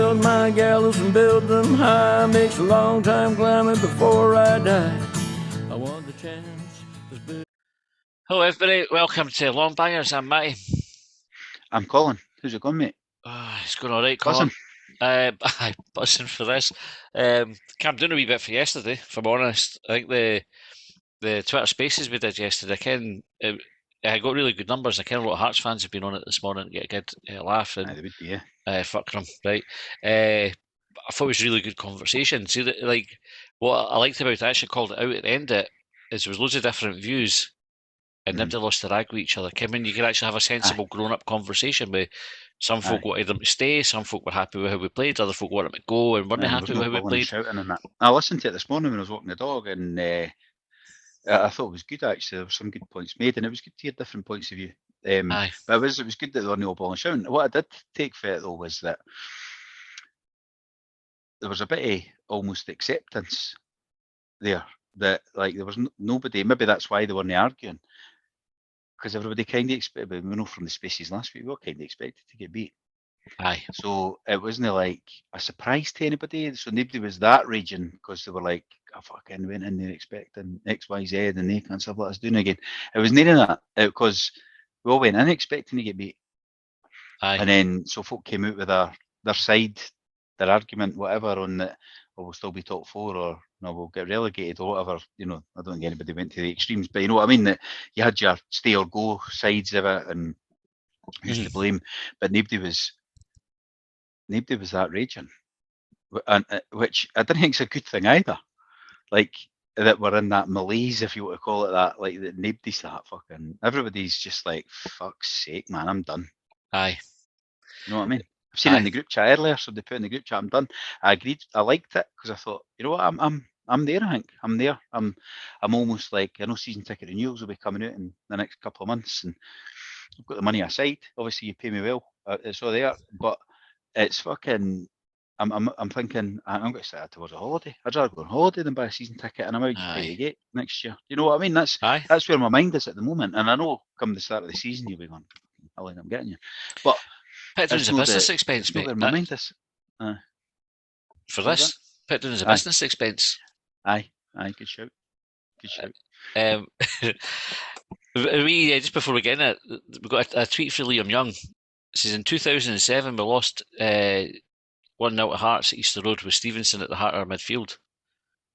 build my gallows and build them high. Makes a long time climbing before I die. I want the chance. Hello everybody, welcome to Longbangers. I'm Matty. I'm Colin. How's it going, mate? It's going alright, Colin. Buzzing. I'm buzzing for this. Came down a wee bit for yesterday, if I'm honest. I think the Twitter Spaces we did yesterday, I got really good numbers. I ken a lot of Hearts fans have been on it this morning to get a good laugh. And They would be, yeah. fuck them, right? I thought it was a really good conversation. See, like, what I liked about it, I actually called it out at the end of it, is there was loads of different views. And nobody lost their rag with each other. Kim, you could actually have a sensible, grown-up conversation with some folk wanted them to stay, some folk were happy with how we played, other folk wanted them to go and weren't happy with how we played. Shouting and that. I listened to it this morning when I was walking the dog, and I thought it was good actually. There were some good points made, and it was good to hear different points of view. But it was good that they were no ball and shouting. What I did take for it though was that there was a bit of almost acceptance there. That like there was nobody. Maybe that's why they weren't arguing. Because everybody kind of expected, we know from the Spaces last week, we were kind of expected to get beat. Aye. So it wasn't like a surprise to anybody. So nobody was that raging because they were like, I fucking went in there expecting X, Y, Z and they can't let us doing again. It was none of that because we all went in expecting to get beat. Aye. And then so folk came out with their side, their argument, whatever, on that, we'll still be top four or no, we'll get relegated or whatever. You know, I don't think anybody went to the extremes, but you know what I mean? That you had your stay or go sides of it and who's to blame, but nobody was that raging, and which I don't think is a good thing either. Like that we're in that malaise, if you want to call it that. Like that nobody's that fucking. Everybody's just like, fuck's sake, man, I'm done. Aye. You know what I mean? I've seen it in the group chat earlier, so they put in the group chat, I'm done. I agreed. I liked it because I thought, you know what, I'm there. I think I'm there. I'm almost like, I know season ticket renewals will be coming out in the next couple of months, and I've got the money aside. Obviously, you pay me well. It's all there, but it's fucking. I'm thinking I'm going to set that towards a holiday. I'd rather go on holiday than buy a season ticket, and I'm out to pay the gate next year. You know what I mean? That's where my mind is at the moment, and I know come the start of the season you'll be going, I'll end up getting you, but. Put down as a business expense, mate. My mind is. For this, put down as a business expense. Aye, good shout. Good shout. Just before we get in it, we got a tweet from Liam Young. It says in 2007 we lost 1-0 to Hearts at Easter Road with Stevenson at the heart of our midfield.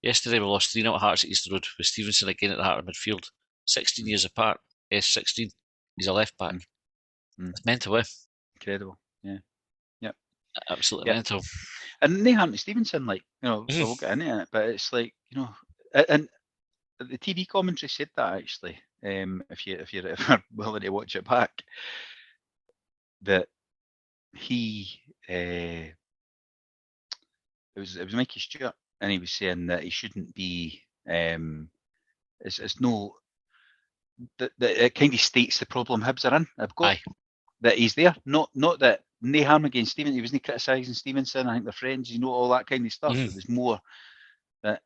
Yesterday we lost 3-0 to Hearts at Easter Road with Stevenson again at the heart of midfield. 16 years apart. 16. He's a left back. It's mental, eh? Incredible, yeah. Absolutely mental. And they haven't Stevenson, like, you know, so we'll get into it, but it's like, you know, and the TV commentary said that actually, if you're ever willing to watch it back, that he it was Mikey Stewart, and he was saying that he shouldn't be it's no that it kind of states the problem Hibs are in. I've got that he's there, not that no harm against Stevenson. He wasn't criticising Stevenson. I think they're friends, you know, all that kind of stuff. It was more that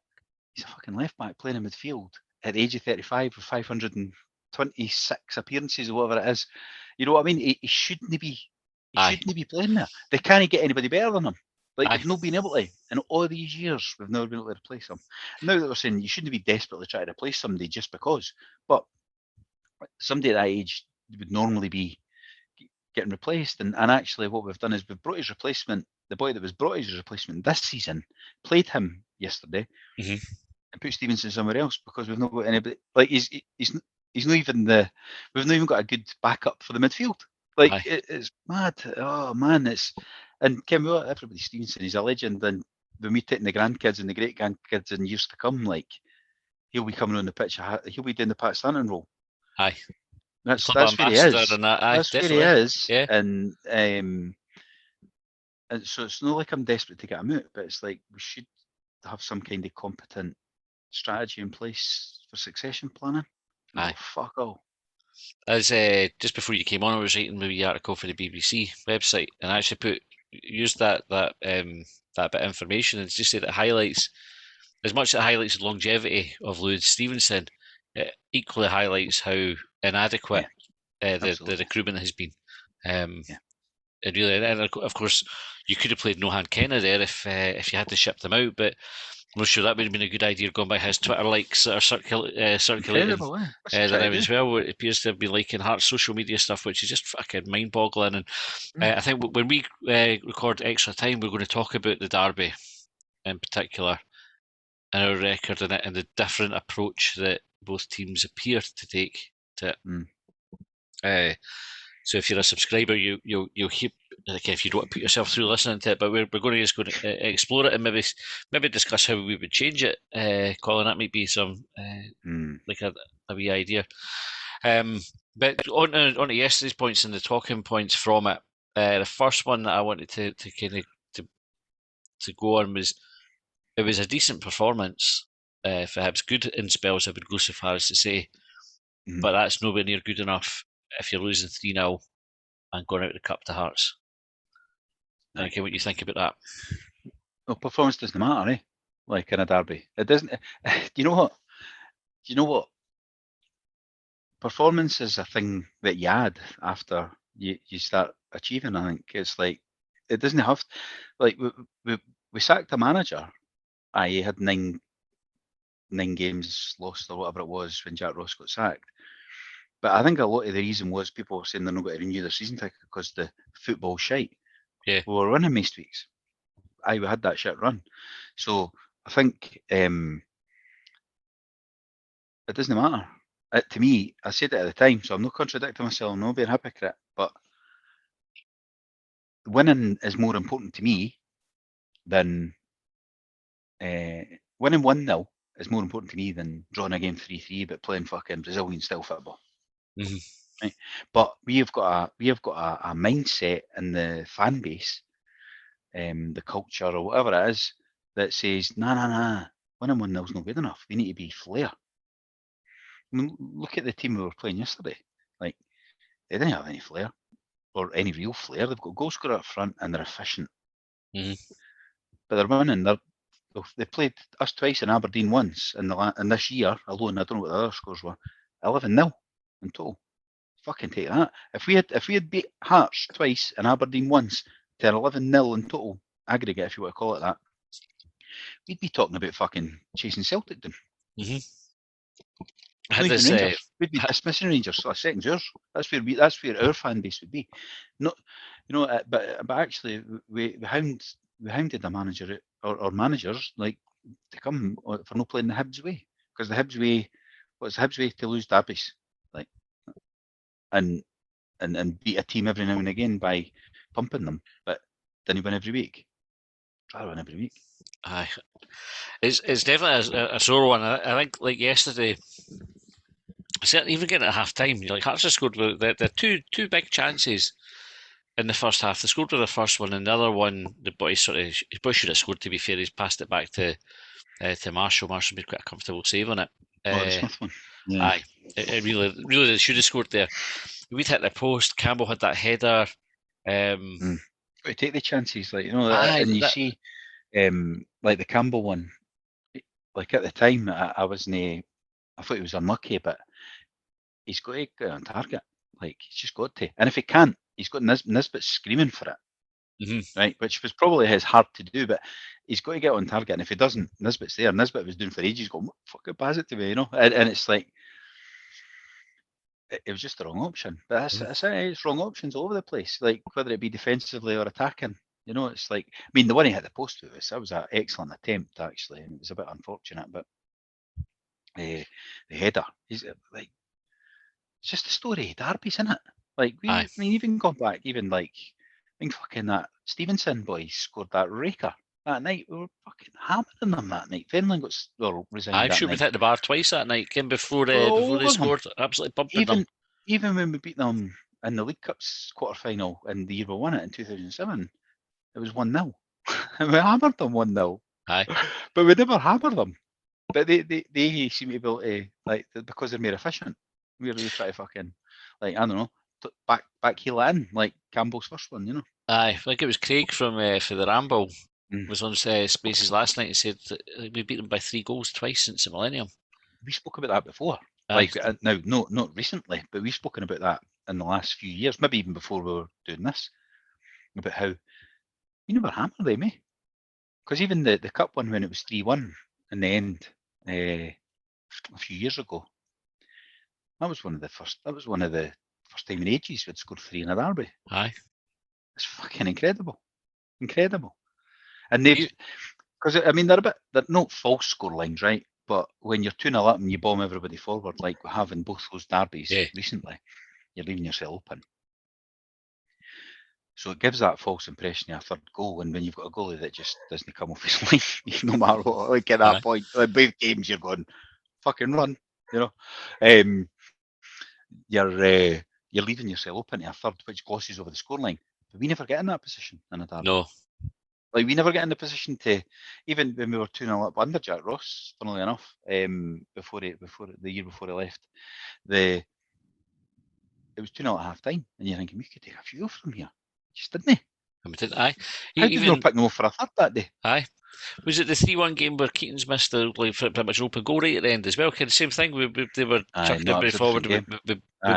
he's a fucking left back playing in midfield at the age of 35 with 526 appearances or whatever it is. You know what I mean? He shouldn't be. Shouldn't be playing there. They can't get anybody better than him. Like they've not been able to in all these years. We've never been able to replace him. Now that we're saying you shouldn't be desperately trying to replace somebody just because, but somebody at that age would normally be getting replaced. And actually, what we've done is we've brought his replacement. The boy that was brought his replacement this season played him yesterday and put Stevenson somewhere else because we've not got anybody. Like he's not even we've not even got a good backup for the midfield. Like it's mad. Oh man, and Kim, everybody Stevenson, he's a legend, and when we take the grandkids and the great grandkids in years to come, like he'll be coming on the pitch. He'll be doing the Pat Stanton role. Aye, that's where he is. That's where he is. Yeah. And so it's not like I'm desperate to get him out, but it's like we should have some kind of competent strategy in place for succession planning. Aye, fuck all. As just before you came on, I was writing the article for the BBC website, and I actually used that bit of information and just said it highlights, as much as it highlights the longevity of Lewis Stevenson, it equally highlights how inadequate the recruitment has been. And really, and of course, you could have played No-Hand Kenna there if you had to ship them out, but I'm not sure that would have been a good idea going by his Twitter likes that are circulating Incredible, eh? What's he there trying now to as do? well. It appears to have been liking Hearts' social media stuff, which is just fucking mind-boggling. And I think when we record Extra Time, we're going to talk about the derby in particular and our record in it and the different approach that both teams appear to take to it. So if you're a subscriber, you'll hear, like, if you don't want to put yourself through listening to it, but we're going to just go to explore it and maybe discuss how we would change it. Colin, that might be some like a wee idea. But on to yesterday's points and the talking points from it. The first one that I wanted to kind of to go on was it was a decent performance for Hibs. Good in spells, I would go so far as to say, but that's nowhere near good enough if you're losing 3-0 and going out of the cup to Hearts. Okay, what you think about that? Well, performance doesn't matter, eh? Like in a derby, it doesn't. Do you know what? Do you know what? Performance is a thing that you add after you start achieving. I think it's like it doesn't have. Like we sacked a manager. He had nine games lost or whatever it was when Jack Ross got sacked. But I think a lot of the reason was people were saying they're not going to renew their season ticket because the football's shite. Yeah. We were winning most weeks. We had that shit run. So I think it doesn't matter. To me, I said it at the time, so I'm not contradicting myself, I'm not being a hypocrite, but winning is more important to me than winning 1-0 is more important to me than drawing a game 3-3 but playing fucking Brazilian style football. Right? But we have got a mindset in the fan base, the culture or whatever it is, that says, nah, winning 1-0 is not good enough. We need to be flair. I mean, look at the team we were playing yesterday. Like, they didn't have any flair or any real flair. They've got goal scorer up front and they're efficient. But they're winning. They played us twice and Aberdeen once in this year alone. I don't know what the other scores were. 11-0 in total. Fucking take that. If we had beat Hearts twice and Aberdeen once to 11-0 in total aggregate, if you want to call it that, we'd be talking about fucking chasing Celtic down. Rangers. We'd be dismissing Rangers. So second's yours. That's where our fan base would be. Not, but actually we hounded the manager or managers like to come for not playing the Hibs way, because the Hibs way, what's the Hibs way? To lose derbies, like, and beat a team every now and again by pumping them, but then you win every week. Try to win every week. Aye, it's definitely a sore one. I think like yesterday. Certainly, even getting at half time, like Hearts have scored the two big chances in the first half. They scored with the first one, and the other one, the boys should have scored. To be fair, he's passed it back to Marshall. Marshall made quite a comfortable save on it. The Smith one. Yeah. Aye, it really they should have scored there. We'd hit the post. Campbell had that header. Got to take the chances, like, and you see, like the Campbell one. Like at the time, I wasn't. I thought he was unlucky, but he's got to get on target. Like, he's just got to. And if he can't, he's got Nisbet screaming for it, right? Which was probably hard to do, but he's got to get on target. And if he doesn't, Nisbet's there. Nisbet was doing for ages, going, fucking pass it to me, And it's like, it was just the wrong option. But that's it. It's wrong options all over the place. Like, whether it be defensively or attacking. It's like, I mean, the one he hit the post with that was an excellent attempt, actually, and it was a bit unfortunate, but the header, he's like, it's just a story of derbies, isn't it? Like, I mean, even gone back, fucking that Stevenson boys scored that raker that night. We were fucking hammering them that night. Fenlon resigned. I'm sure we hit the bar twice that night. Came before they scored, absolutely bumping them. Even when we beat them in the League Cup's quarter final in the year we won it in 2007, it was 1-0. And we hammered them 1-0. Aye, but we never hammered them. But they seem to be able to, like, because they're more efficient. We really try to fucking, like, I don't know, back heel in, like Campbell's first one, Aye, I think it was Craig from for the Ramble was on Spaces last night and said that we beat them by 3 goals twice since the millennium. We spoke about that before. Like, now, not recently, but we've spoken about that in the last few years, maybe even before we were doing this. about how you never hammer them, eh? Because even the cup one when it was 3-1 in the end a few years ago, that was one of the first time in ages we'd scored 3 in a derby. Aye. It's fucking incredible. And they've, because I mean they're not false score lines, right? But when you're 2-0 up and you bomb everybody forward, like we have in both those derbies recently, you're leaving yourself open. So it gives that false impression of a third goal, and when you've got a goalie that just doesn't come off his line, no matter what, like at that point, like both games you're going, fucking run, you know. You're leaving yourself open to a third which glosses over the scoreline. But we never get in that position in a derby. No. Like we never get in the position to, even when we were 2-0 up under Jack Ross, funnily enough, before the year before he left, it was 2-0 at half time, and you're thinking we could take a few from here. Just didn't he? Aye. How did we not pick them off for a third that day? Aye. Was it the 3-1 game where Keaton's missed pretty much an open goal right at the end as well? Kind of same thing. They were chucking everybody forward. We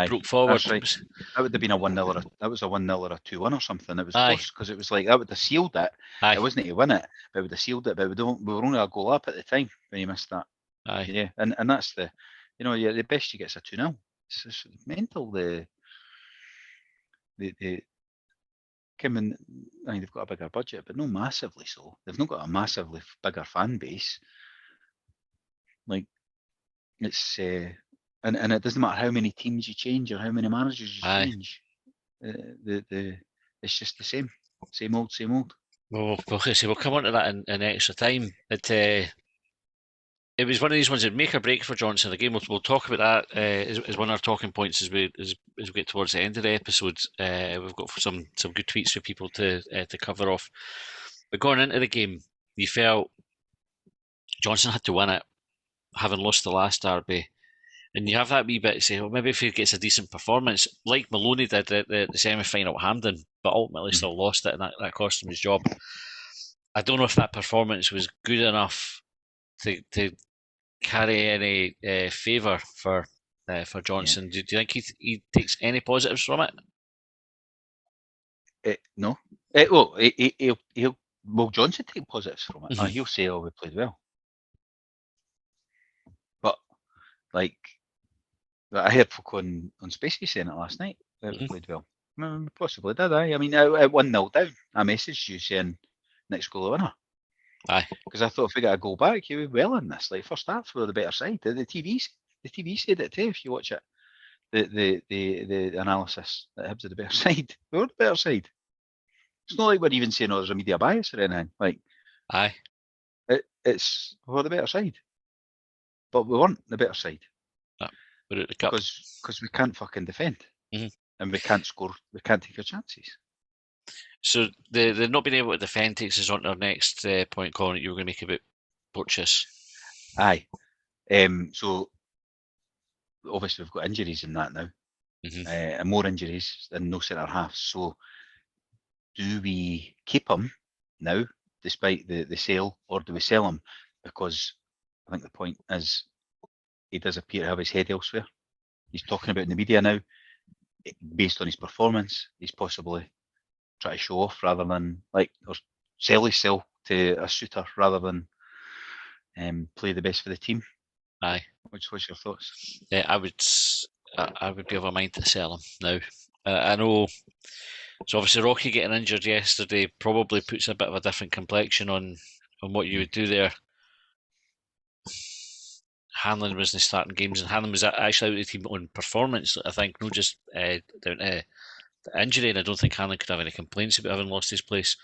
broke forward. Right. That would have been a 1-0 that was a 1-0 or a 2-1 or something. It was close because it was like that would have sealed it. Aye. It wasn't to win it, but it would have sealed it. But we were only a goal up at the time when he missed that. Aye. Yeah, and that's the best you get is a 2-0. It's mental. I mean, they've got a bigger budget, but not massively so. They've not got a massively bigger fan base. Like, it's and it doesn't matter how many teams you change or how many managers you change. It's just the same old. Well, we'll come on to that in extra time. It was one of these ones that make or break for Johnson. Again, we'll talk about that as one of our talking points as we get towards the end of the episode. We've got some good tweets for people to cover off. But going into the game, you felt Johnson had to win it, having lost the last derby. And you have that wee bit to say, well, maybe if he gets a decent performance, like Maloney did at the semi-final at Hampden, but ultimately still lost it, and that cost him his job. I don't know if that performance was good enough to carry any favour for Johnson. Do you think he takes any positives from it? No. Will Johnson take positives from it? Mm-hmm. He'll say, "Oh, we played well." But like, I heard folk on Spacey saying it last night that we played well. Possibly did I? I mean, at 1-0 down, I messaged you saying next goal the winner. Aye. Because I thought if we got a goal back, you were well in this. Like first half, we were the better side. The TV said it too. If you watch it, the analysis that Hibs are the better side. We were the better side. It's not like we're even saying there's a media bias or anything. Like, aye, it's we're the better side, but we weren't the better side. We're at the cup because we can't fucking defend, and we can't score. We can't take our chances. So the not being able to defend takes us on to our next point, Colin, that you were going to make about Porteous. Aye. So obviously we've got injuries in that now, and more injuries than no centre half. So do we keep him now, despite the sale, or do we sell him? Because I think the point is he does appear to have his head elsewhere. He's talking about in the media now, based on his performance, he's possibly try to show off rather than or sell himself to a suitor rather than play the best for the team. Aye. What's your thoughts? Yeah, I would be of a mind to sell him now. I know. So obviously Rocky getting injured yesterday probably puts a bit of a different complexion on what you would do there. Hanlon wasn't starting games, and Hanlon was actually out of the team on performance, I think, not just down to the injury, and I don't think Hanlon could have any complaints about having lost his place.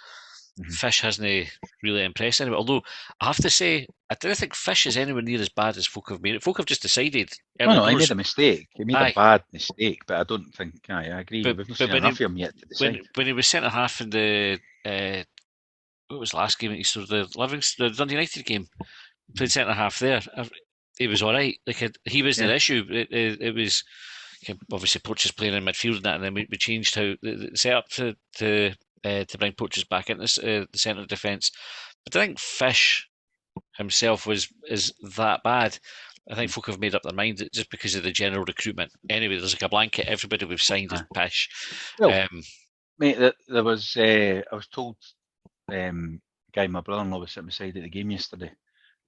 Fish hasn't really impressed anybody, although I have to say I don't think Fish is anywhere near as bad as folk have made it. Folk have just decided. No, he made a mistake. He made a bad mistake, but I don't think. I agree. We've not seen enough of him yet to decide. When he was centre half in the what was the last game at Easter? The Dundee United game, played centre half there. He was all right. Like he wasn't an issue. It was obviously Porteous playing in midfield and that, and then we changed how the setup to bring Porteous back into the centre of defence. But I think Fish himself is that bad. I think folk have made up their mind just because of the general recruitment. Anyway, there's like a blanket. Everybody we've signed is Fish. Well, Mate, there was. I was told. Guy, my brother-in-law was sitting beside at the game yesterday,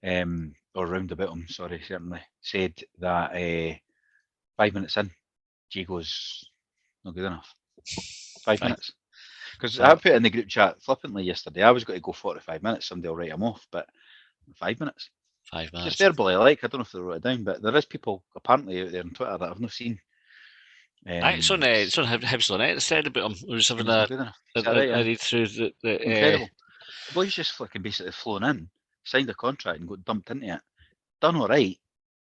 or round about him. Sorry, certainly said that 5 minutes in, Jago's not good enough. 5 minutes. Because I put in the group chat flippantly yesterday, I was going to go 45 minutes. Somebody will write him off, but 5 minutes. 5 minutes. Just verbally, I don't know if they wrote it down, but there is people apparently out there on Twitter that I've not seen. It's on Hibs on it. Said about him. I was having a read through the incredible. The boy's just fucking basically flown in, signed a contract, and got dumped into it. Done all right.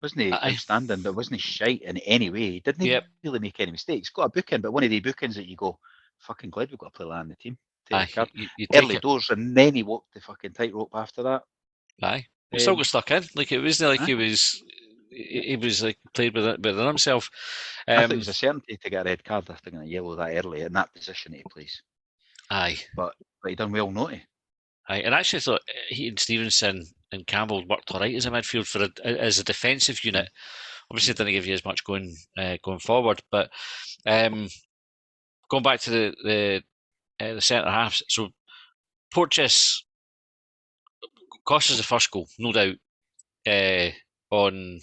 Wasn't he outstanding, but wasn't he shite in any way? He didn't really make any mistakes. Got a booking, but one of the bookings that you go, fucking glad we've got to play that in the team. You early doors, and then he walked the fucking tightrope after that. Aye. He still got stuck in. Like, it wasn't like he was like played within himself. I think it was a certainty to get a red card after getting a yellow that early in that position he plays. Aye. But he done well, not he? Aye. And I actually thought he and Stevenson and Campbell worked all right as a midfield as a defensive unit. Obviously, it didn't give you as much going forward. But going back to the centre halves, so Porteous cost us the first goal, no doubt, on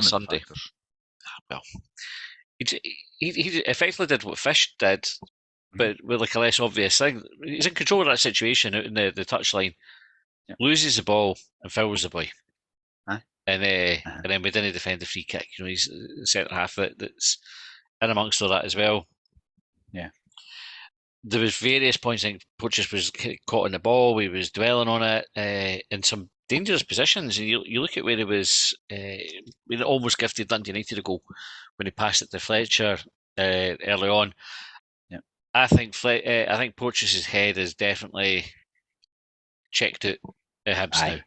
Sunday. Well, he effectively did what Fish did, but with like a less obvious thing. He's in control of that situation out in the touchline, loses the ball and fouls the boy, and then we didn't defend the free kick. You know, he's the centre half that's in amongst all that as well. Yeah. There was various points. I think Porteous was caught on the ball. He was dwelling on it in some dangerous positions. And you look at where he was. We almost gifted Dundee United a goal when he passed it to Fletcher early on. Yeah. I think Porteous's head is definitely checked out at Hibs now,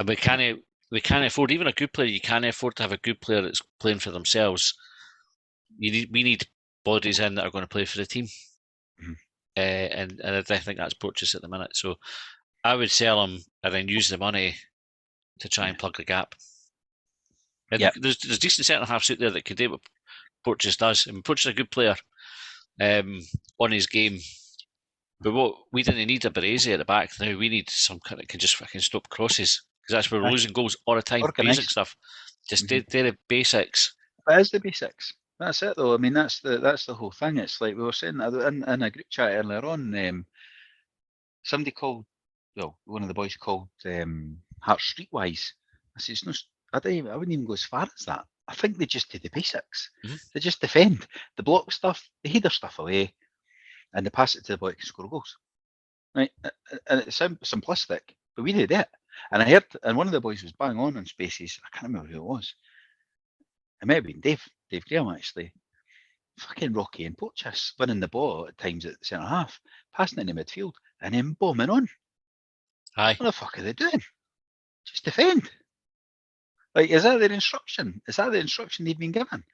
and we can't afford even a good player. You can't afford to have a good player that's playing for themselves. We need bodies in that are going to play for the team. And I think that's Porteous at the minute. So I would sell him and then use the money to try and plug the gap. And there's decent centre halves out there that could do what Porteous does. I mean, Porteous is a good player on his game. But what we didn't need a Baresi at the back. Now we need some kind that can just fucking stop crosses, because that's where we're losing goals all the time. Basic stuff. Just do the basics. That is the basics. That's it, though. I mean, that's the whole thing. It's like we were saying in a group chat earlier on. Somebody called, one of the boys called Heart Streetwise. I said, I wouldn't even go as far as that. I think they just do the basics. They just defend the block stuff, they header stuff away, and they pass it to the boy who can score goals. Right, and it's simplistic, but we did it. And I heard, and one of the boys was bang on Spaces. I can't remember who it was. It might have been Dave Graham, actually. Fucking Rocky and Porteous winning the ball at times at the centre half, passing it in the midfield, and then bombing on. Aye. What the fuck are they doing? Just defend. Like, is that their instruction? Is that the instruction they've been given?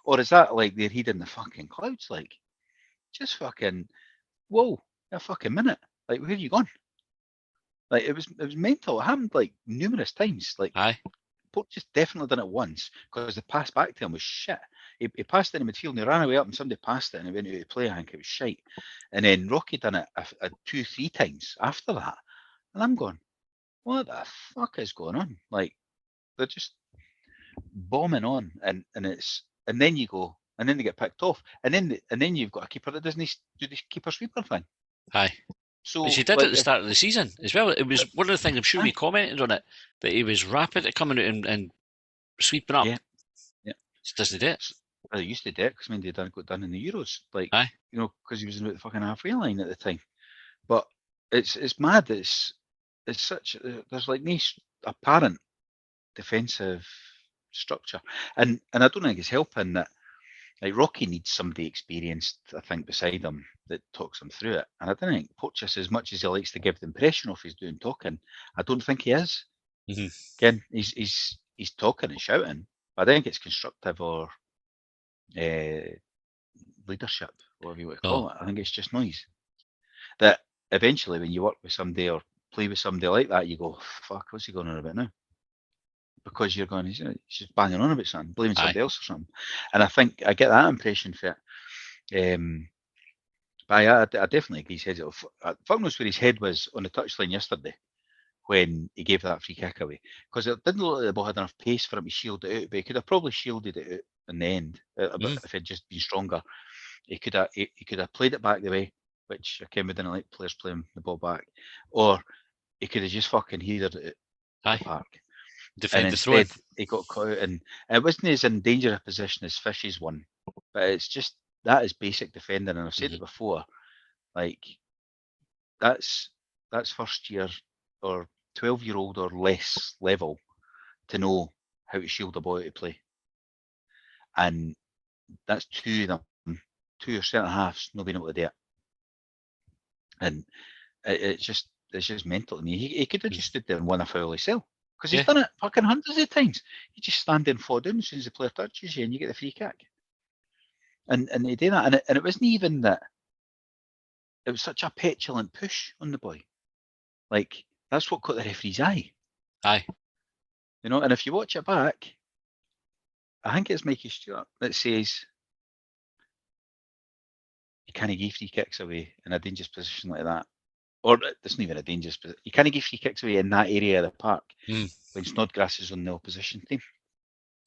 Or is that like they're hiding the fucking clouds? Like, just fucking, whoa, a fucking minute. Like, where have you gone? Like, it was mental. It happened like numerous times. Like, aye. Porteous definitely done it once, because the pass back to him was shit. He passed it in the midfield and he ran away up and somebody passed it and he went out to play. I think it was shite. And then Rocky done it a 2-3 times after that. And I'm going, what the fuck is going on? Like, they're just bombing on, and then you go, and then they get picked off, and then you've got a keeper that doesn't do the keeper sweeper thing. Aye. So, but she did at the start of the season as well. It was one of the things, I'm sure we commented on it, that he was rapid at coming out and sweeping up. Yeah. Just doesn't do it. Well, he used to do it because he got done in the Euros, like, because he was about the fucking halfway line at the time. But it's mad. It's such, there's like no apparent defensive structure, and I don't think it's helping that, like, Rocky needs somebody experienced, I think, beside him that talks him through it. And I don't think Porteous, as much as he likes to give the impression of he's doing talking, I don't think he is. Again, he's talking and shouting, but I think it's constructive or leadership, whatever you want to call it. I think it's just noise. That eventually, when you work with somebody or play with somebody like that, you go, fuck, what's he going on about now? Because you're going, he's just banging on about something, blaming somebody else or something. And I think I get that impression for it. But I definitely agree. His head. Fuck knows where his head was on the touchline yesterday when he gave that free kick away, because it didn't look like the ball had enough pace for him to shield it out. But he could have probably shielded it out in the end, if he'd just been stronger. He could have played it back the way, which again we didn't like players playing the ball back, or he could have just fucking heathered it out the park. Defend and the throw-in. instead he got caught out, and it wasn't as in danger of position as Fishy's one, but it's just that is basic defending, and I've said it before, like that's first year or 12-year-old or less level to know how to shield a ball out of play, and that's two of them, two or centre halves not being able to do it, and it's just mental to me. He could have just stood there and won a foul himself. Because he's done it fucking hundreds of times. You just stand there and fall down as soon as the player touches you and you get the free kick. And he did that. And it wasn't even that. It was such a petulant push on the boy. Like, that's what caught the referee's eye. Aye. You know, and if you watch it back, I think it's Mikey Stewart that says you can't give free kicks away in a dangerous position like that. Or it's not even a dangerous position. You can't give free kicks away in that area of the park when Snodgrass is on the opposition team.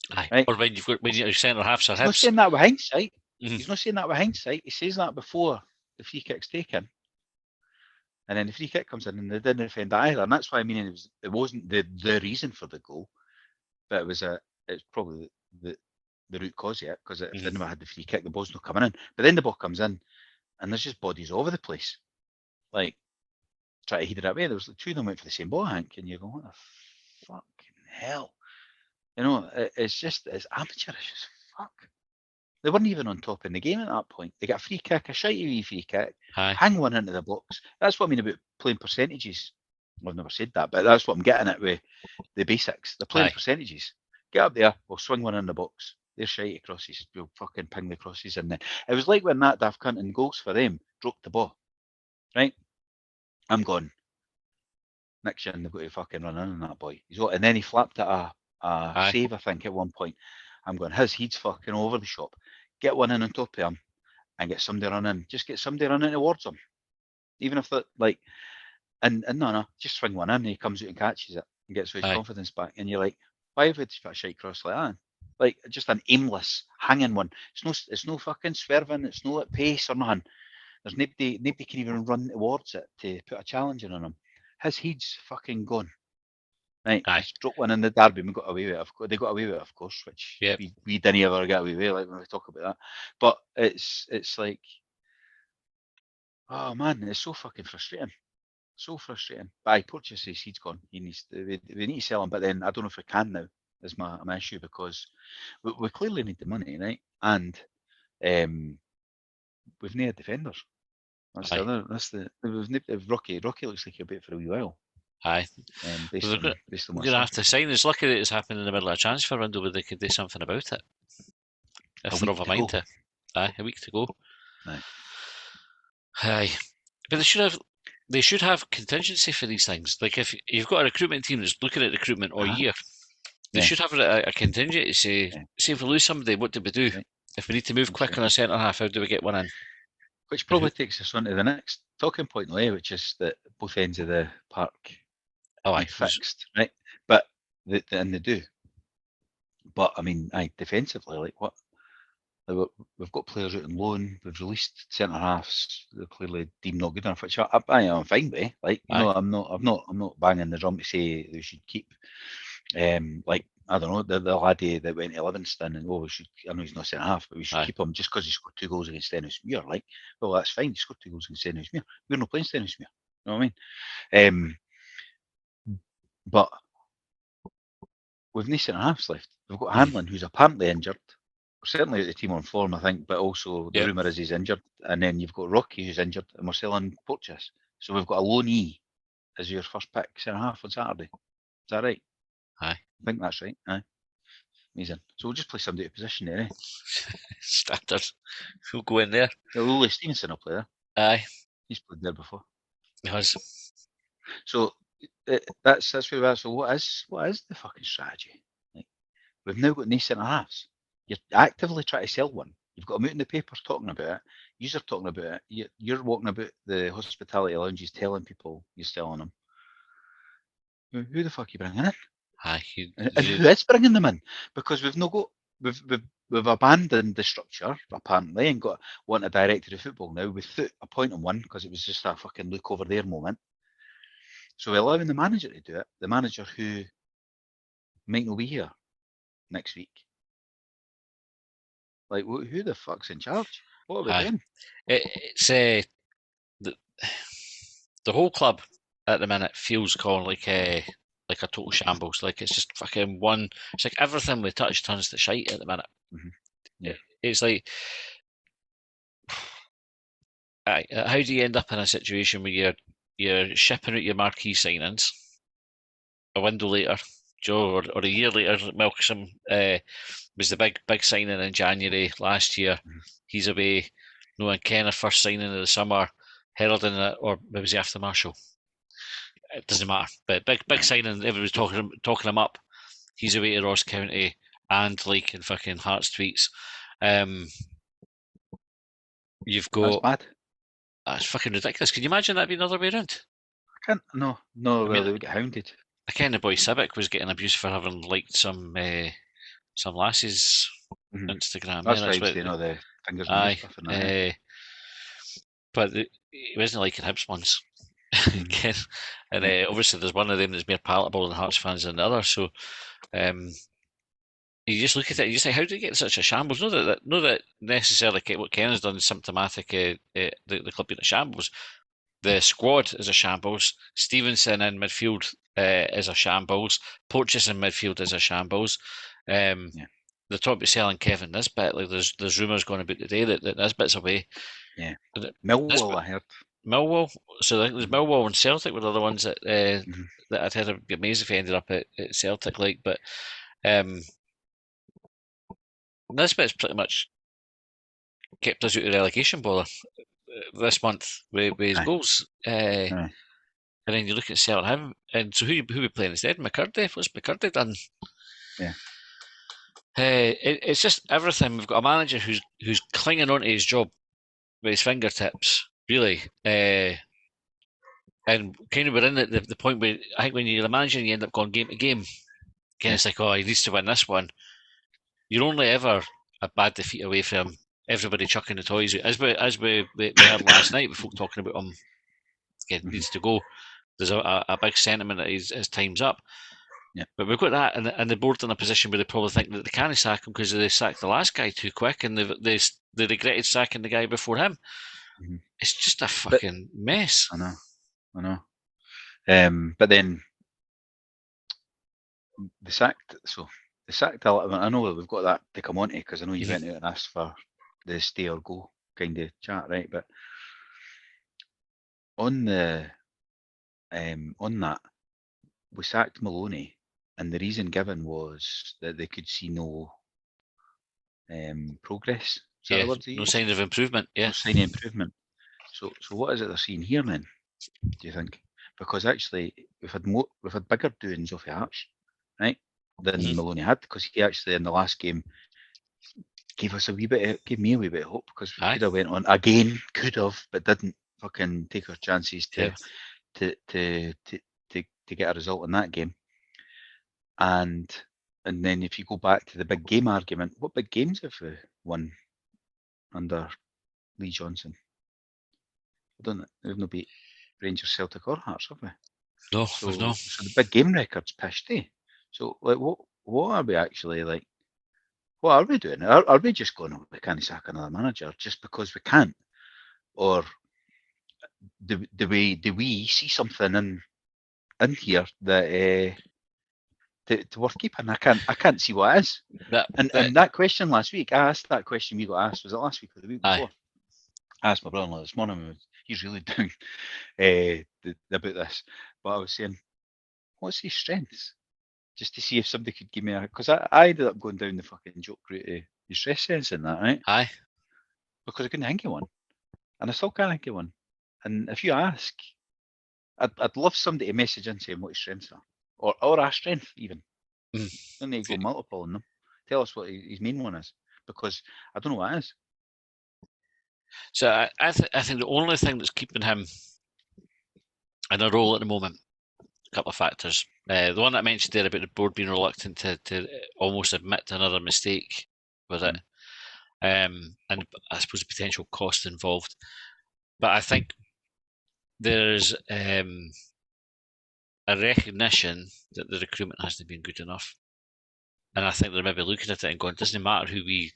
Aye. Right? Or when your centre halves are He's not Hibs. saying that with hindsight. He's not saying that with hindsight. He says that before the free kick's taken. And then the free kick comes in and they didn't defend that either. And that's why I mean it wasn't the reason for the goal, but it's probably the root cause of it, because if they never had the free kick, the ball's not coming in. But then the ball comes in and there's just bodies all over the place. Like, try to head it that way. There was like two of them went for the same ball, Hank, and you go, what the fucking hell? You know, it's amateurish as fuck. They weren't even on top in the game at that point. They got a free kick, a shitey wee free kick, hang one into the box. That's what I mean about playing percentages. Well, I've never said that, but that's what I'm getting at with the basics. They're playing percentages. Get up there, we'll swing one in the box. They're shitey crosses. We'll fucking ping the crosses in there. It was like when that daft cunt in goals for them dropped the ball. Right? I'm going, next year they've got to fucking run in on that boy. And then he flapped at a save, I think, at one point. I'm going, he's fucking over the shop. Get one in on top of him and get somebody running. Just get somebody running towards him. Even if and no, just swing one in and he comes out and catches it and gets his confidence back. And you're like, why have we just put a shite cross like that? Like, just an aimless hanging one. It's no fucking swerving. It's no at pace or nothing. There's nobody can even run towards it to put a challenge in on him. He's fucking gone. Right, struck one in the derby and we got away with it. They got away with it, of course, which we didn't ever get away with, like when we talk about that. But it's like, oh man, it's so fucking frustrating. So frustrating. But Porteous says he's gone. We need to sell him, but then I don't know if we can now, is my issue, because we clearly need the money, right? And we've no defenders. That's the other. Rocky looks like he'll be it for a wee while. Aye. We're going to have to sign. It's lucky that it's happened in the middle of a transfer window where they could do something about it. If they're of a mind to. Aye, a week to go. Aye. But they should have contingency for these things. Like, if you've got a recruitment team that's looking at recruitment all year, they should have a contingency to say if we lose somebody, what do we do? Right. If we need to move quick on a centre half, how do we get one in? Which probably takes us on to the next talking point, which is that both ends of the park need fixed, right? But and they do. But I mean, defensively, like what? We've got players out on loan. We've released centre halves. They're clearly deemed not good enough. Which I'm fine with. Like, you know, I'm not banging the drum to say they should keep. Like, I don't know, the laddie that went to Livingston, and I know he's not centre half, but we should keep him just because he scored 2 goals against Stenhousemuir. Like, well, that's fine. He scored 2 goals against Stenhousemuir. We're not playing Stenhousemuir. You know what I mean? But we've no centre halves left. We've got Hanlon, who's apparently injured. Certainly out the team on form, I think, but also the rumour is he's injured. And then you've got Rocky, who's injured, and we're selling Porteous. So we've got a loanee as your first pick centre half on Saturday. Is that right? Aye. I think that's right. Aye. Amazing. So we'll just play somebody out of position there, Standard. We'll go in there. Lily Stevenson will play there. Aye. He's played there before. He has. So that's where we are. So what is the fucking strategy? Like, we've now got no centre halves. You're actively trying to sell one. You've got them out in the papers talking about it. You're talking about it. You're walking about the hospitality lounges telling people you're selling them. Who the fuck are you bringing in? Aye, And who is bringing them in? Because we've abandoned the structure apparently and want a director of football now without appointing one because it was just a fucking look over there moment. So we're allowing the manager to do it. The manager who might not be here next week. Like, who the fuck's in charge? What are we doing? It's the whole club at the minute feels called like a total shambles. Like it's just fucking one. It's like everything we touch turns to shite at the minute. Mm-hmm. Yeah. It's like, how do you end up in a situation where you're shipping out your marquee signings a window later, Joe, or a year later? Malcolm was the big signing in January last year. Mm-hmm. He's away. No one Kenner first signing of the summer, heralding it, or was he after Marshall? It doesn't matter. But big signing. Everybody's talking him up. He's away to Ross County and liking fucking Hearts tweets. You've got. That's bad. That's fucking ridiculous. Can you imagine that being the other way around? I can't. No. Well, they would get hounded. I kind of boy Civic was getting abused for having liked some lasses' Instagram. That's right. They know the fingers and stuff and that. But he wasn't liking Hibs ones. And obviously there's one of them that's more palatable than Hearts fans than the other. So you just look at it, you just say, how do you get such a shambles? Not that necessarily what Ken has done is symptomatic of the club being a shambles. The squad is a shambles. Stevenson in midfield is a shambles. Porteous in midfield is a shambles. They're talking about selling Kevin Nisbet. Like there's rumours going about today that Nisbet's away. Yeah. Millwall, I heard. Millwall. So there's Millwall and Celtic were the other ones that that I'd heard. It'd be amazing if he ended up at Celtic. Like, but Nisbet's pretty much kept us out of relegation bother this month with his goals. And then you look at selling him, and so who we playing instead? McCurdy. What's McCurdy done? Yeah. It's just everything. We've got a manager who's clinging onto his job with his fingertips, really. And kind of we're in the point where I think when you're the manager and you end up going game to game, it's like, oh, he needs to win this one. You're only ever a bad defeat away from everybody chucking the toys out. As we heard last night with folk talking about him needs to go. There's a big sentiment that his time's up. Yeah. But we've got that, and the board in a position where they probably think that they can't sack him because they sacked the last guy too quick, and they regretted sacking the guy before him. It's just a fucking mess. I know. But then they sacked. So they sacked a lot. I know we've got that to come on to because I know you went out and asked for the stay or go kind of chat, right? But on that, we sacked Maloney. And the reason given was that they could see no progress. No sign of improvement. Yeah, no sign of improvement. So what is it they're seeing here then? Do you think? Because actually we've had bigger doings off the Hearts, right, than Maloney had, because he actually in the last game gave me a wee bit of hope because we could have went on again, but didn't fucking take our chances to get a result in that game. And then if you go back to the big game argument, what big games have we won under Lee Johnson? We've not beat Rangers, Celtic or Hearts, have we? No, we've not. So the big game record's pissed, eh? So like, what are we actually like? What are we doing? Are we just going, we can't sack another manager just because we can't, or do we see something in here that? To worth keeping, I can't see what it is. And that question last week, I asked that question we got asked. Was it last week or the week before? I asked my brother-in-law this morning. He's really down about this, but I was saying, what's his strengths? Just to see if somebody could give me because I ended up going down the fucking joke route of his stress sense in that, right? Aye. Because I couldn't think of one, and I still can't think of one. And if you ask, I'd love somebody to message in saying what his strengths are. Or our strength, even. Don't need to go multiple on them. Tell us what his main one is, because I don't know what it is. So I think the only thing that's keeping him in a role at the moment, a couple of factors. The one that I mentioned there about the board being reluctant to almost admit to another mistake with it, and I suppose the potential cost involved. But I think there's a recognition that the recruitment hasn't been good enough, and I think they're maybe looking at it and going, it doesn't matter who we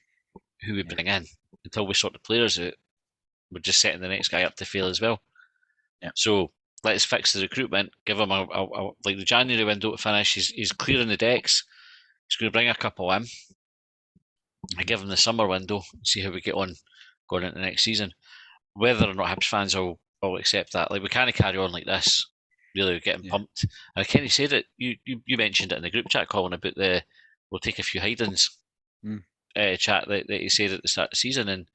bring in until we sort the players out. We're just setting the next guy up to fail as well. Yeah. So let's fix the recruitment. Give him a like the January window to finish. He's clearing the decks. He's going to bring a couple in. I give him the summer window. See how we get on going into next season. Whether or not Hibs fans will accept that, like we can't carry on like this. Really, we're getting pumped. And Kenny said it. You mentioned it in the group chat, Colin, about we'll take a few hidings chat that he said at the start of the season, and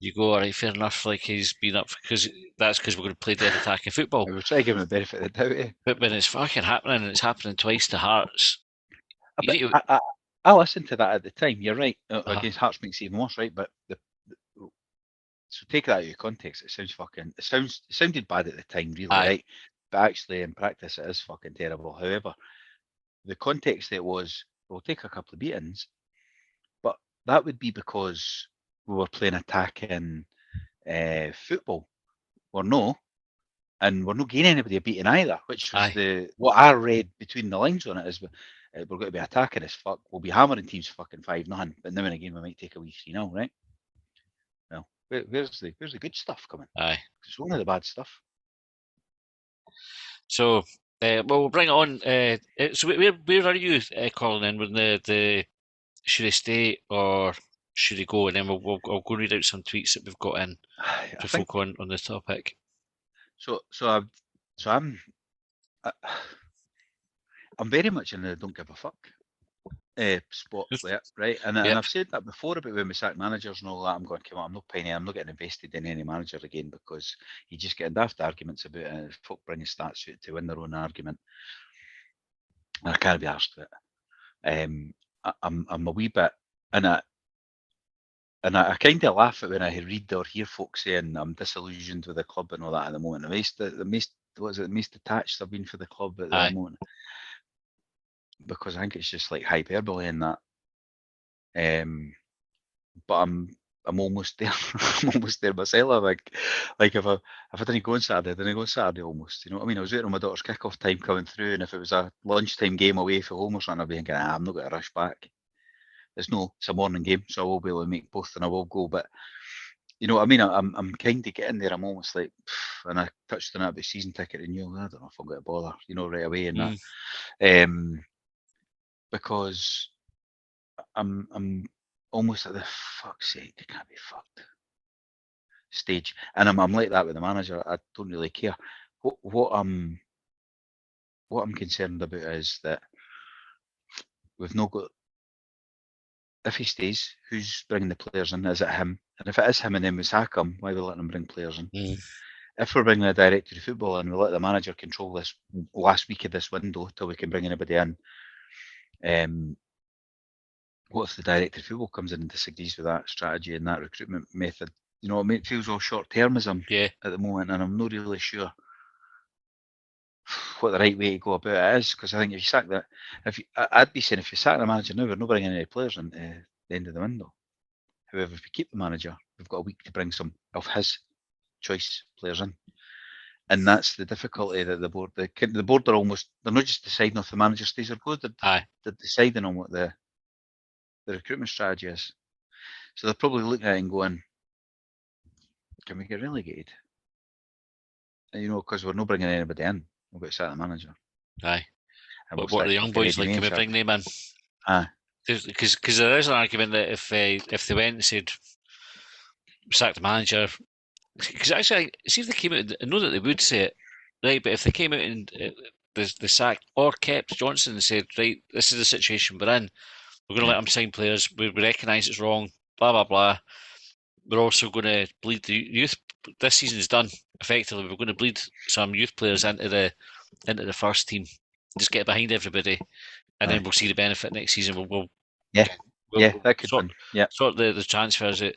you go, all right, fair enough. Like he's been up because we're going to play dead attacking football. I will try to give him the benefit of the doubt. But when it's fucking happening, and it's happening twice to Hearts. I listened to that at the time. You're right. Against Hearts makes it even worse, right? But so take that out of context. It sounded bad at the time, really, right? But actually, in practice, it is fucking terrible. However, the context it was, we'll take a couple of beatings, but that would be because we were playing attacking football. We're no, and we're not gaining anybody a beating either, which was what I read between the lines on it is we're going to be attacking as fuck. We'll be hammering teams fucking 5-0, but now and again we might take a wee 3-0, right? Well, where's the good stuff coming? It's only the bad stuff. So, we'll bring it on. So, where are you, Colin? In with the should he stay or should he go? And then I'll go read out some tweets that we've got in to folk on the topic. So I'm very much in the don't give a fuck spot there, right? And I've said that before about when we sack managers and all that. I'm going, come on, I'm not paying. I'm not getting invested in any manager again because you just get daft arguments about it. And folk bringing stats out to win their own argument. And I can't be arsed with it. I'm a wee bit, and I kind of laugh at when I read or hear folks saying I'm disillusioned with the club and all that at the moment. The most attached I've been for the club at the moment, because I think it's just like hyperbole in that. But I'm almost there. I'm almost there myself. Like if I didn't go on Saturday, I didn't go on Saturday almost. You know what I mean? I was waiting on my daughter's kick-off time coming through, and if it was a lunchtime game away from home or something, I'd be thinking, I'm not going to rush back. It's a morning game, so I will be able to make both, and I will go. But you know what I mean? I'm kind of getting there. I'm almost like, and I touched on that about season ticket renewal. I don't know if I'm going to bother, right away in that, because I'm almost at the fuck's sake, it can't be fucked stage, and I'm like that with the manager. I don't really care. What I'm concerned about is that we've not got. If he stays, who's bringing the players in? Is it him? And if it is him and then we sack him, why are we letting him bring players in? If we're bringing a director of football in, we let the manager control this last week of this window till we can bring anybody in. What if the director of football comes in and disagrees with that strategy and that recruitment method? You know, it feels all short-termism at the moment, and I'm not really sure what the right way to go about it is, because I think if you sack that, I'd be saying if you sack the manager now, we're not bringing any players in at the end of the window. However, if we keep the manager, we've got a week to bring some of his choice players in, and that's the difficulty that the board are almost, they're not just deciding if the manager stays or goes, they're deciding on what the recruitment strategy is. So they're probably looking at it and going, can we get relegated? You know, because we're not bringing anybody in. We've got to sack the manager. And what are the young boys like? Can we bring them in? Because there is an argument that if they went and said sack the manager, because actually, see if they came out, I know that they would say it, right? But if they came out and they sacked or kept Johnson and said, right, this is the situation we're in, we're going to let him sign players, we recognise it's wrong, blah blah blah. We're also going to bleed the youth. This season is done. Effectively, we're going to bleed some youth players into the first team. Just get behind everybody, and then we'll see the benefit next season. We'll that could sort the transfers out.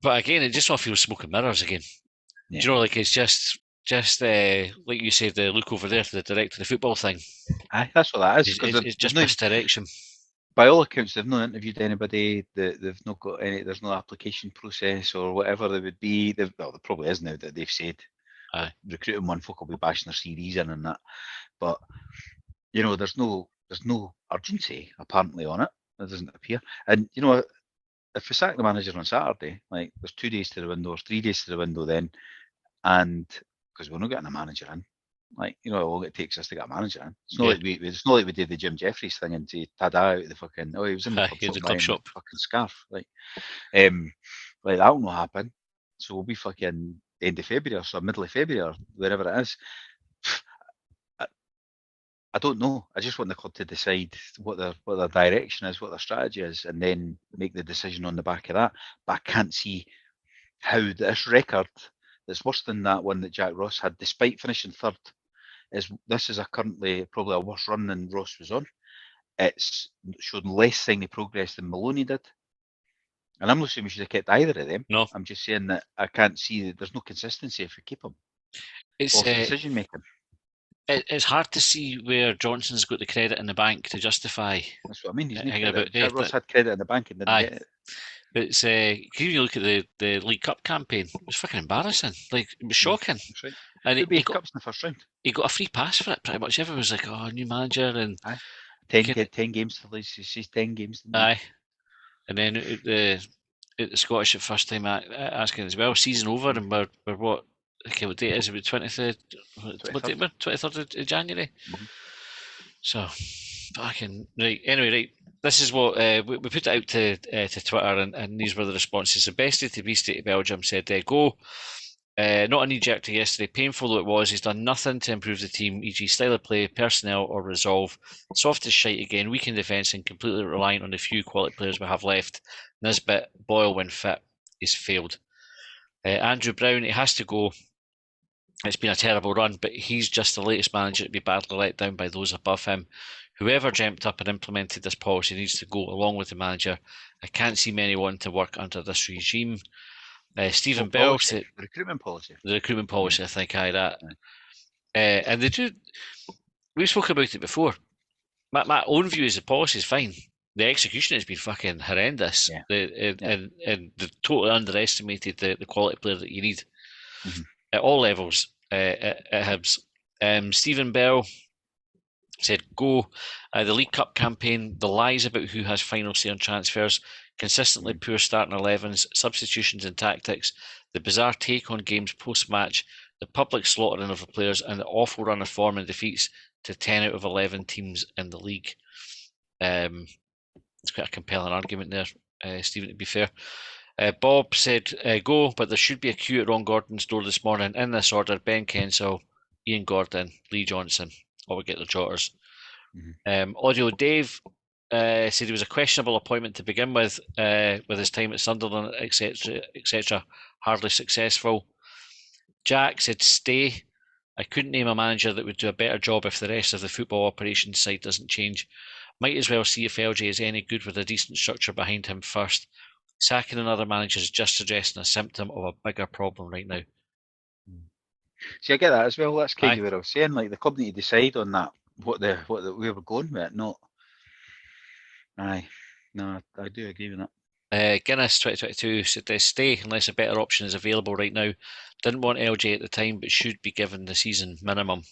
But again, it just all feels smoke and mirrors again. Yeah. Do you know, like it's just like you said, the look over there to the director of the football thing. Aye, that's what that is. Because It's just misdirection. by all accounts, they've not interviewed anybody. They've not got any. There's no application process or whatever there would be. Well, there probably is now that they've said. Aye. Recruiting one folk will be bashing their CVs in and that, but there's no urgency apparently on it. It doesn't appear. And if we sack the manager on Saturday, like there's 2 days to the window or 3 days to the window then, and because we're not getting a manager in, like how long it takes us to get a manager in. It's not like we did the Jim Jeffries thing and say tada out the fucking he was in the club shop fucking scarf like that will not happen. So we'll be fucking end of February or so middle of February or wherever it is. I don't know. I just want the club to decide what their direction is, what their strategy is, and then make the decision on the back of that. But I can't see how this record that's worse than that one that Jack Ross had, despite finishing third, this is currently probably a worse run than Ross was on. It's showed less sign of progress than Maloney did. And I'm not saying we should have kept either of them. No. I'm just saying that I can't see that there's no consistency if we keep them. It's decision making. It's hard to see where Johnson's got the credit in the bank to justify. That's what I mean. Jack Ross had credit in the bank and didn't get it. But it's can you look at the League Cup campaign? It was fucking embarrassing. Like it was shocking. That's right. And he got Cups in the first round. He got a free pass for it. Pretty much everyone was like, "Oh, new manager," and 10 games to lose. She's 10 games. Aye, and then the Scottish at first time asking as well. Season over, and we're what? Okay, what date is it? 23rd. What date? 23rd of January. Mm-hmm. So, fucking right. Anyway, right. This is what we put it out to Twitter, and these were the responses. The best to be state of Belgium said, "Go." Not a knee-jerk to yesterday. Painful though it was, he's done nothing to improve the team, e.g. style of play, personnel or resolve. Soft as shite again, weak in defence and completely reliant on the few quality players we have left. Nisbet, Boyle when fit, he's failed. Andrew Brown, he has to go. It's been a terrible run, but he's just the latest manager to be badly let down by those above him. Whoever dreamt up and implemented this policy needs to go along with the manager. I can't see many wanting to work under this regime. Stephen Bell said the recruitment policy. The recruitment policy, I think, that. And they do. We've spoken about it before. My own view is the policy is fine. The execution has been fucking horrendous. And they totally underestimated the quality player that you need at all levels at Hibs. Stephen Bell said, "Go." The League Cup campaign, the lies about who has final say on transfers, consistently poor starting 11s, substitutions and tactics, the bizarre take on games post-match, the public slaughtering of the players, and the awful run of form and defeats to 10 out of 11 teams in the league. It's quite a compelling argument there, Stephen, to be fair. Bob said, "Go," but there should be a queue at Ron Gordon's door this morning. In this order: Ben Kensell, Ian Gordon, Lee Johnson. Or we get the jotters. Audio Dave said he was a questionable appointment to begin with his time at Sunderland, etc., etc. Hardly successful. Jack said, "Stay. I couldn't name a manager that would do a better job if the rest of the football operations side doesn't change. Might as well see if LJ is any good with a decent structure behind him first. Sacking another manager is just addressing a symptom of a bigger problem right now." See, I get that as well. That's kind of what I was saying. Like the club need to decide on that, what where we're going with it, not. Aye, no, I do agree with that. Guinness 2022 said, "Stay unless a better option is available right now. Didn't want LJ at the time, but should be given the season minimum."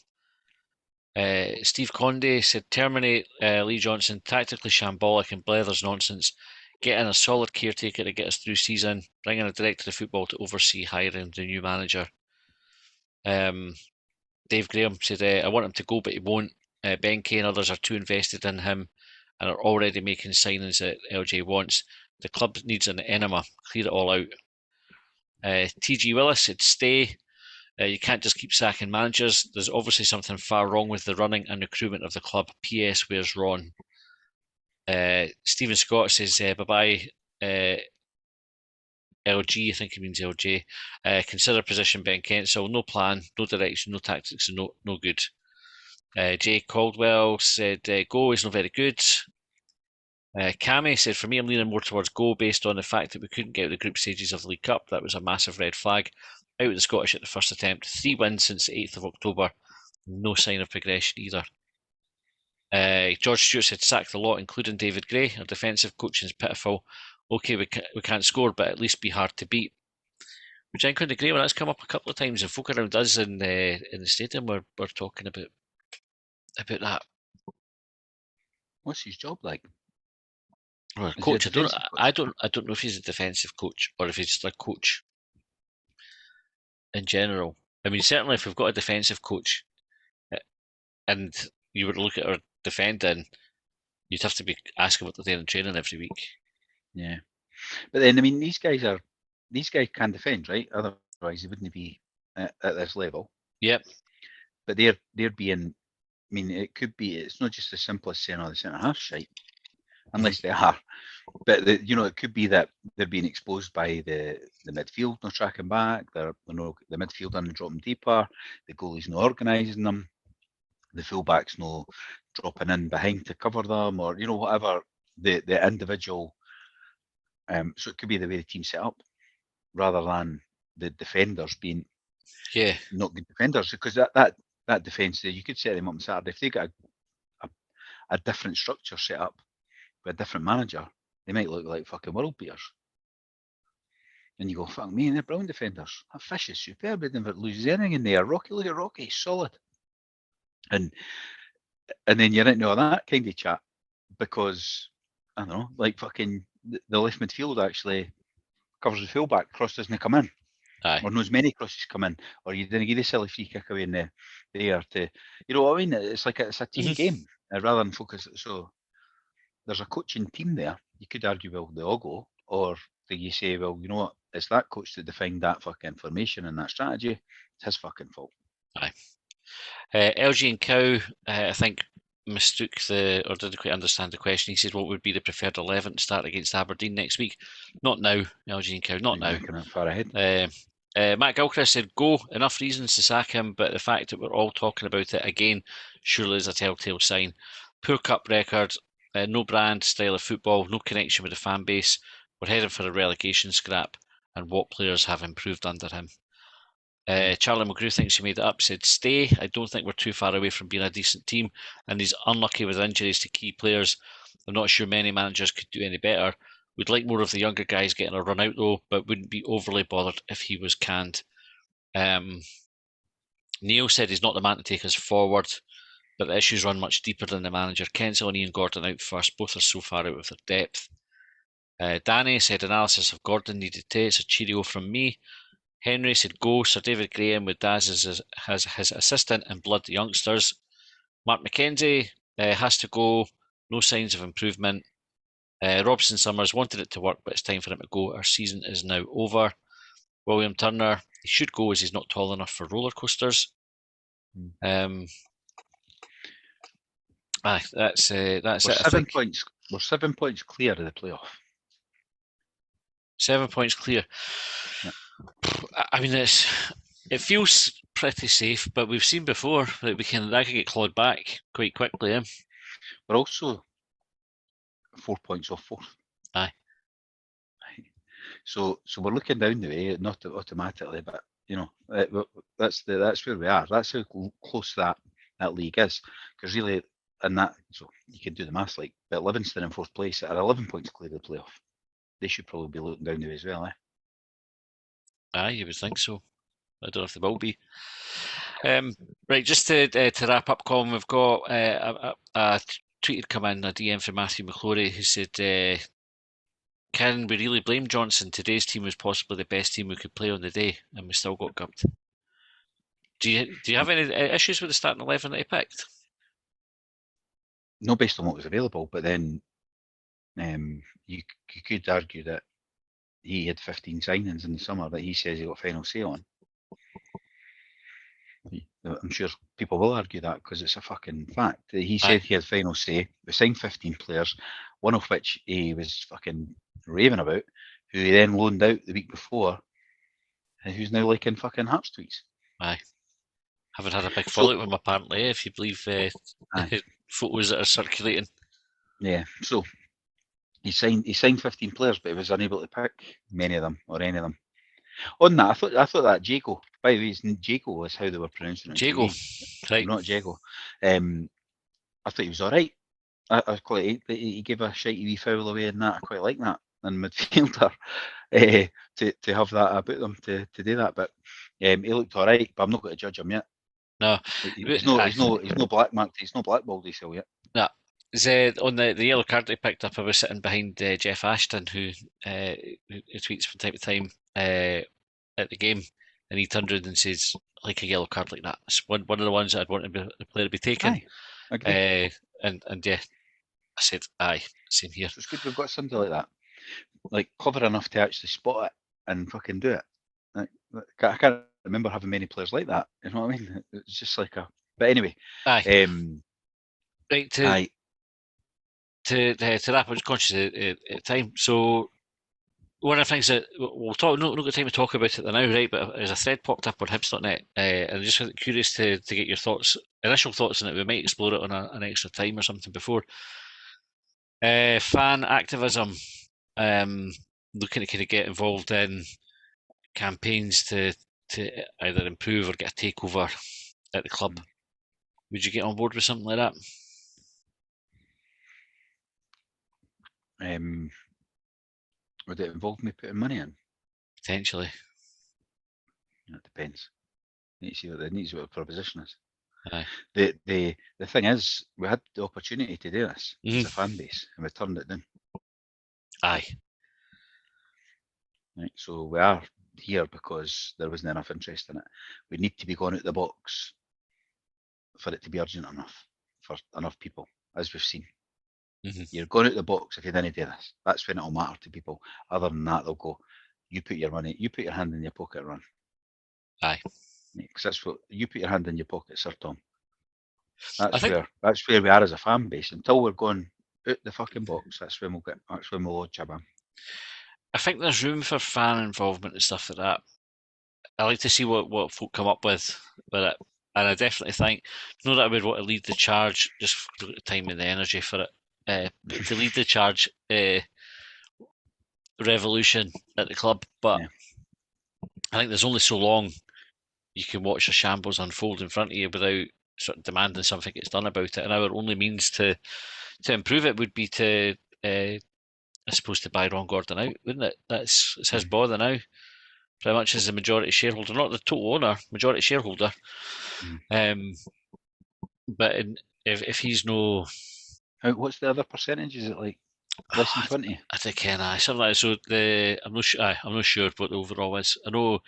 Steve Conde said, "Terminate Lee Johnson, tactically shambolic and Blether's nonsense. Get in a solid caretaker to get us through season. Bring in a director of football to oversee hiring the new manager." Dave Graham said, "I want him to go, but he won't. Ben Kay and others are too invested in him and are already making signings that LJ wants. The club needs an enema. Clear it all out." TG Willis said, "Stay. You can't just keep sacking managers. There's obviously something far wrong with the running and recruitment of the club. PS, where's Ron?" Stephen Scott says, "Bye-bye. LG," I think he means LJ. "Consider position Ben Kensell. No plan, no direction, no tactics, and no good." Jay Caldwell said, "Go, he's not very good." Cammy said, for me, I'm leaning more towards go based on the fact that we couldn't get out the group stages of the League Cup. That was a massive red flag. Out with the Scottish at the first attempt. 3 wins since the 8th of October. No sign of progression either. George Stewart said, sack the lot, including David Gray. Our defensive coaching is pitiful. Okay, we can't score, but at least be hard to beat. Which I couldn't agree with. That's come up a couple of times, and folk around us in the stadium were talking about that. What's his job like? Well, Is coach, he a defensive I don't know if he's a defensive coach or if he's just a coach in general. I mean, certainly if we've got a defensive coach, and you were to look at our defending, you'd have to be asking what they're doing in training every week. Yeah, but then I mean, these guys can defend, right? Otherwise, they wouldn't be at this level. Yep. But they're being. I mean, it could be. It's not just as simple as saying, "Oh, the centre half shite," unless they are. But it could be that they're being exposed by the midfield not tracking back. The midfield aren't dropping deeper. The goalie's not organising them. The fullbacks no dropping in behind to cover them, or whatever the individual. So it could be the way the team's set up, rather than the defenders being not good defenders. Because that defence there, you could set them up on Saturday if they got a different structure set up with a different manager. They might look like fucking world beaters. And you go, fuck me, they're brilliant defenders. That fish is superb. They never loses anything in there. Rocky, look at Rocky, he's solid. And then you're into all that kind of chat because, I don't know, like fucking the left midfield actually covers the fullback, cross doesn't come in. Aye. Or knows many crosses come in. Or you didn't give the silly free kick away in the air to, you know what I mean? It's like it's a team game rather than focus. So there's a coaching team there. You could argue, well, they all go. Or do you say, well, you know what? It's that coach that defined that fucking formation and that strategy. It's his fucking fault. Aye. LG and Cow, I think, mistook or didn't quite understand the question. He said, what would be the preferred 11 to start against Aberdeen next week? Not now, LG and Cow, not now. Far ahead. Matt Gilchrist said, go, enough reasons to sack him, but the fact that we're all talking about it again surely is a telltale sign. Poor cup record, no brand, style of football, no connection with the fan base. We're heading for a relegation scrap, and what players have improved under him? Charlie McGrew thinks he made it up, said, stay. I don't think we're too far away from being a decent team, and he's unlucky with injuries to key players. I'm not sure many managers could do any better. We'd like more of the younger guys getting a run out though, but wouldn't be overly bothered if he was canned. Neil said he's not the man to take us forward, but the issues run much deeper than the manager. Kensel and Ian Gordon out first. Both are so far out of their depth. Danny said analysis of Gordon needed to. It's a cheerio from me. Henry said go. Sir David Graham with Daz as his assistant and blood youngsters. Mark McKenzie has to go. No signs of improvement. Robson Summers wanted it to work, but it's time for him to go. Our season is now over. William Turner, he should go as he's not tall enough for roller coasters. That's it. We're 7 points clear of the playoff. 7 points clear. Yeah. I mean, it feels pretty safe, but we've seen before that that could get clawed back quite quickly. We're also 4 points off fourth. Aye. So we're looking down the way, not automatically, but that's where we are. That's how close that league is. Because really, so you can do the maths, but Livingston in fourth place are 11 points clear of the playoff. They should probably be looking down the way as well, Aye, you would think so. I don't know if they will be. Right, just to wrap up, Colin, we've got a tweet had come in, a DM from Matthew McClory, who said, can we really blame Johnson? Today's team was possibly the best team we could play on the day, and we still got gubbed. Do you have any issues with the starting 11 that he picked? No, based on what was available, but then you could argue that he had 15 signings in the summer that he says he got final say on. I'm sure people will argue that because it's a fucking fact. He said he had final say. We signed 15 players, one of which he was fucking raving about, who he then loaned out the week before, and who's now liking fucking Hearts tweets. Aye. Haven't had a big fallout with him apparently, if you believe photos that are circulating. Yeah, so He signed 15 players, but he was unable to pick many of them or any of them. On that, I thought that Jago. By the way, Jago was how they were pronouncing it on Jago, TV, right? not Jago. I thought he was all right. I quite he gave a shitey wee foul away and that. I quite like that. And midfielder to have that about them to do that. But he looked all right. But I'm not going to judge him yet. No, He's no black marked. He's no blackballed. He's still yet. no. On the yellow card that he picked up, I was sitting behind Jeff Ashton, who tweets from time to time at the game, and he turned around and says, "Like a yellow card like that. It's one of the ones that I'd want the player to be taken." Aye, agree. And yeah, I said, "Aye, same here." So it's good we've got somebody like that, like clever enough to actually spot it and fucking do it. Like, I can't remember having many players like that. You know what I mean? It's just like a. But anyway, Aye. Right to aye. to wrap. I'm just conscious of time. So one of the things that we'll talk, not got time to talk about it now, right? But there's a thread popped up on Hibs.net, and I'm just curious to get your initial thoughts on it. We might explore it on an extra time or something before. Fan activism, looking to kind of get involved in campaigns to either improve or get a takeover at the club. Would you get on board with something like that? Would it involve me putting money in? Potentially. It depends. Need to see what the proposition is. Aye. The thing is, we had the opportunity to do this as a fan base, and we turned it down. Aye. Right, so we are here because there wasn't enough interest in it. We need to be going out the box for it to be urgent enough for enough people, as we've seen. You're going out the box if you didn't do this. That's when it'll matter to people. Other than that, they'll go, you put your money, you put your hand in your pocket and run. Aye. Because that's what you put your hand in your pocket, Sir Tom. That's where we are as a fan base. Until we're going out the fucking box, that's when we'll lodge a ban. I think there's room for fan involvement and stuff like that. I like to see what folk come up with it. And I definitely think, not that I would want to lead the charge, just for the time and the energy for it, to lead the charge revolution at the club. But I think there's only so long you can watch a shambles unfold in front of you without sort of demanding something gets done about it. And our only means to improve it would be to, I suppose, to buy Ron Gordon out, wouldn't it? It's his bother now, pretty much as the majority shareholder, not the total owner, majority shareholder. But if he's no, what's the other percentage? Is it like less than 20? I think something like that. So I'm not sure what the overall is. I know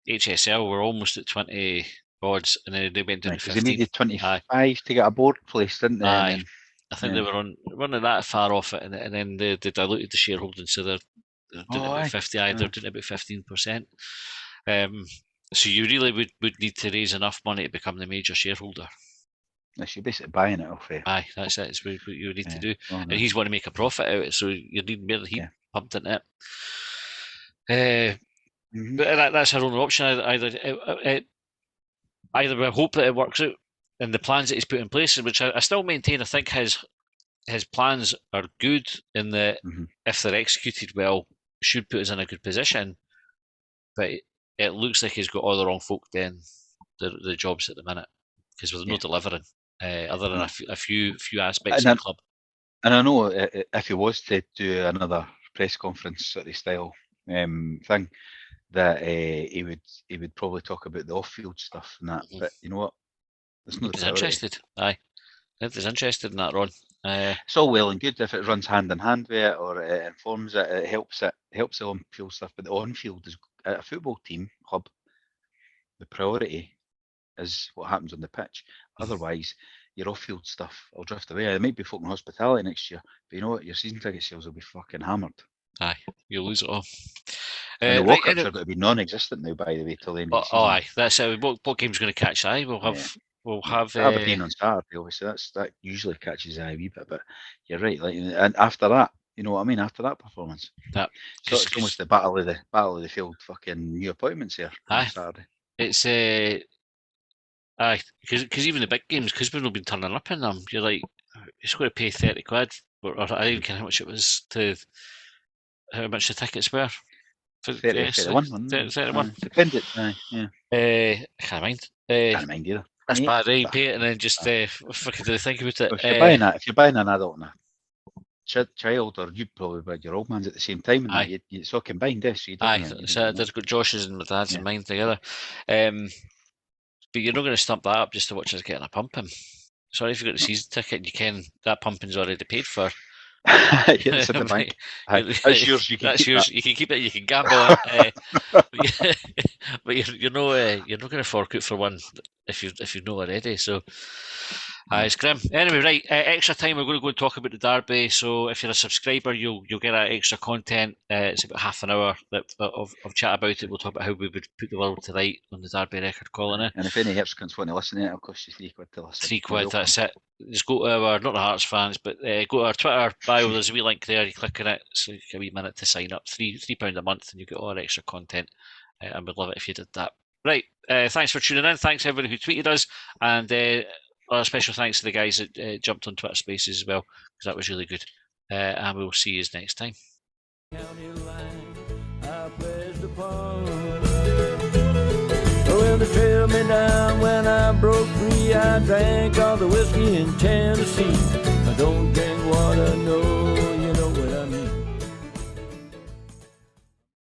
HSL were almost at 20 odds, and then they went down to 15. They needed 25 to get a board place, didn't they? Aye. I think they were running that far off it, and then they diluted the shareholding, so they're doing about 50. They're doing about 15%. So you really would need to raise enough money to become the major shareholder. Yes, you're basically buying it off. Aye, that's it. It's what you need to do. And he's want to make a profit out of it, so you need more than he pumped into it. But that's our only option. Either we hope that it works out and the plans that he's put in place, which I still maintain, I think his plans are good in that if they're executed well, should put us in a good position. But it looks like he's got all the wrong folk doing the jobs at the minute because there's no delivering other than a few aspects of the club. And I know if he was to do another press conference sort of style thing, that he would probably talk about the off-field stuff and that. But you know what? There's no. He's interested. Aye, if he's interested in that, Ron. It's all well and good if it runs hand in hand with it or it informs it. It helps the on-field stuff. But the on-field is at a football team club. The priority is what happens on the pitch. Otherwise, your off-field stuff will drift away. It might be folk in hospitality next year, but you know what? Your season ticket sales will be fucking hammered. Aye, you'll lose it all. And the walk-ups are going to be non-existent now, by the way, till the end of the season. Oh, aye, that's what game's going to catch the eye. We'll have Aberdeen on Saturday. Obviously, that usually catches the eye a wee bit. But you're right. Like, and after that, you know what I mean. After that performance, so it's almost the battle of the field. Fucking new appointments here on Saturday. It's because even the big games, because we've not been turning up in them, you're like, it's going to pay 30 quid or I didn't care how much it was how much the tickets were. 31. 31. Depended. Yeah. I can't mind. Can't mind either. That's Mate, bad, right? Pay it and then just fucking think about it. If you're buying an adult and a child, or you probably buy your old man's at the same time, and that, it's all combined, so you don't. So they've got Josh's and my dad's and mine together. But you're not going to stump that up just to watch us getting a pumping. Sorry if you've got the season ticket, you can. That pumping's already paid for. It's in the bank. That's yours. You can keep yours. That. You can keep it. You can gamble on it. But you're not going to fork out for one if you've not already. So. It's grim. Anyway, right, extra time we're going to go and talk about the derby. So if you're a subscriber, you'll get that extra content. It's about half an hour of chat about it. We'll talk about how we would put the world to right on the derby record colony. And if any Hibs want to listen to it, it'll cost you £3 to listen. £3, that's it. Just go to our, not the Hearts fans, but go to our Twitter bio. There's a wee link there. You click on it, so you get a wee minute to sign up. £3 a month, and you get all our extra content. And we'd love it if you did that. Right, thanks for tuning in. Thanks everyone who tweeted us, and a special thanks to the guys that jumped on Twitter Spaces as well, because that was really good. And we'll see you next time. County line I pledged upon. Well, they trailed me down when I broke free. I drank all the whiskey in 10.